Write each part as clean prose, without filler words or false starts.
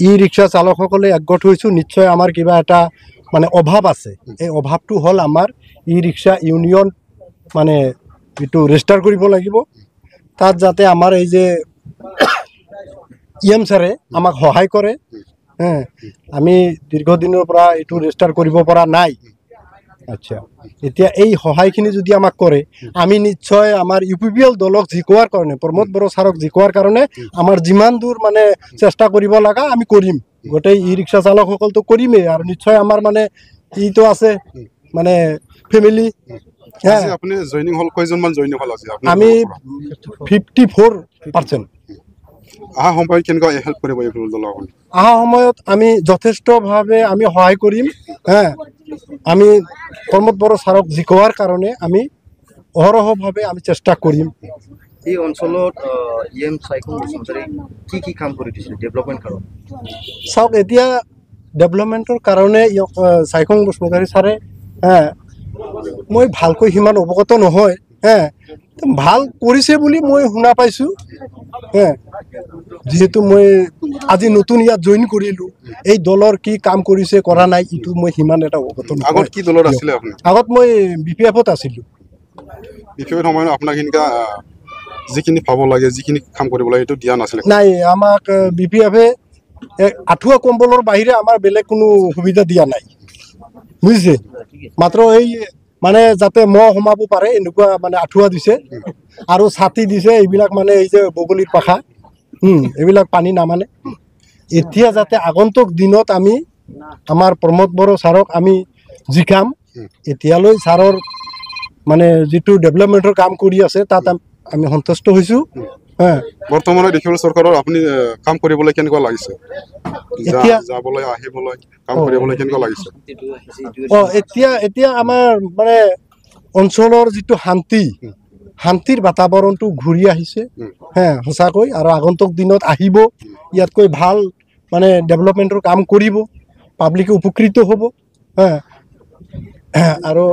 ই rickshaw চালকসকলে একগোট হৈছোঁ, নিশ্চয় আমাৰ কিবা এটা মানে অভাৱ আছে। এই অভাৱটো হ'ল আমাৰ ই ৰিক্সা ইউনিয়ন মানে এইটো ৰেজিষ্টাৰ কৰিব লাগিব। তাত যাতে আমাৰ এই যে EM ছাৰে আমাক সহায় কৰে। আমি দীৰ্ঘদিনৰ পৰা এইটো ৰেজিষ্টাৰ কৰিব পৰা নাই। আচ্ছা, এতিয়া এই সহায়খিনি যদি আমাক কৰে, আমি নিশ্চয় আমাৰ UPPL দলক জিকোৱাৰ কাৰণে, প্ৰমোদ বড়ো ছাৰক জিকোৱাৰ কাৰণে আমাৰ যিমান দূৰ মানে চেষ্টা কৰিব লগা আমি কৰিম। গোটেই ই ৰিক্সা চালকসকলতো কৰিমেই, আৰু নিশ্চয় আমাৰ মানে ইটো আছে মানে ফেমিলি। আপুনি জইনিং হল কেইজনমান জইনিং হল আজি? আমি 54%। অহা সময়ত কেনেকুৱা হেল্প কৰিব UPPL দলক? অহা সময়ত আমি যথেষ্টভাৱে আমি সহায় কৰিম। আমি প্ৰমোদ বড়ো ছাৰক জিকোৱাৰ কাৰণে আমি অহৰহভাৱে আমি চেষ্টা কৰিম। এই অঞ্চলত EM চাইখং বসুমতাৰী কি কাম কৰি দিছিল ডেভেলপমেণ্ট কাৰণে? চাওক, এতিয়া ডেভেলপমেণ্টৰ কাৰণে চাইখং বসুমতাৰী ছাৰে মই ভালকৈ সিমান অৱগত নহয়। ভাল কৰিছে বুলি মই শুনা পাইছোঁ। যিহেতু মই আজি নতুন ইয়াত জইন কৰিলোঁ, এই দলৰ কি কাম কৰিছে কৰা নাই এইটো মই সিমান এটা অৱগত নহয়। আগত কি দলত আছিলে আপুনি? আগত মই BPF-ত আছিলোঁ। BPF-ৰ সময়ত আপোনাক এনেকুৱা যিখিনি পাব লাগে, যিখিনি কাম কৰিব লাগে এইটো দিয়া নাছিলে? নাই, আমাক BPF-এ আঁঠুৱা কম্বলৰ বাহিৰে আমাৰ বেলেগ কোনো সুবিধা দিয়া নাই, বুজিছে। মাত্ৰ এই মানে যাতে মহ সোমাব পাৰে এনেকুৱা মানে আঁঠুৱা দিছে, আৰু ছাতি দিছে। এইবিলাক মানে এই যে বগলীৰ পাখা, এইবিলাক পানী নামানে। এতিয়া যাতে আগন্তুক দিনত আমি আমাৰ প্ৰমোদ বড়ো ছাৰক আমি জিকাম। এতিয়ালৈ ছাৰৰ মানে যিটো ডেভেলপমেণ্টৰ কাম কৰি আছে তাত আমি সন্তুষ্ট হৈছোঁ। বৰ্তমানে দেখিবলৈ চৰকাৰৰ আপুনি কাম কৰিবলৈ কেনেকুৱা লাগিছে? এতিয়া যাবলৈ আহিবলৈ কাম কৰিবলৈ কেনেকুৱা লাগিছে? এতিয়া আমাৰ মানে অঞ্চলৰ যিটো শান্তিৰ বাতাবৰণটো ঘূৰি আহিছে। সঁচাকৈ, আৰু আগন্তুক দিনত আহিব, ইয়াতকৈ ভাল মানে ডেভেলপমেণ্টৰ কাম কৰিব, পাব্লিকে উপকৃত হ'ব। আৰু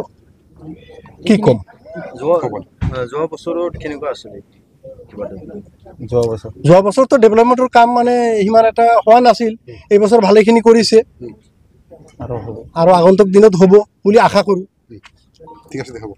কি ক'ম, যোৱা বছৰত কেনেকুৱা আছিলে? যোৱা বছৰতো ডেভেলপমেণ্টৰ কাম মানে সিমান এটা হোৱা নাছিল। এই বছৰ ভালেখিনি কৰিছে, আৰু আগন্তুক দিনত হ'ব বুলি আশা কৰোঁ। ঠিক আছে, হ'ব।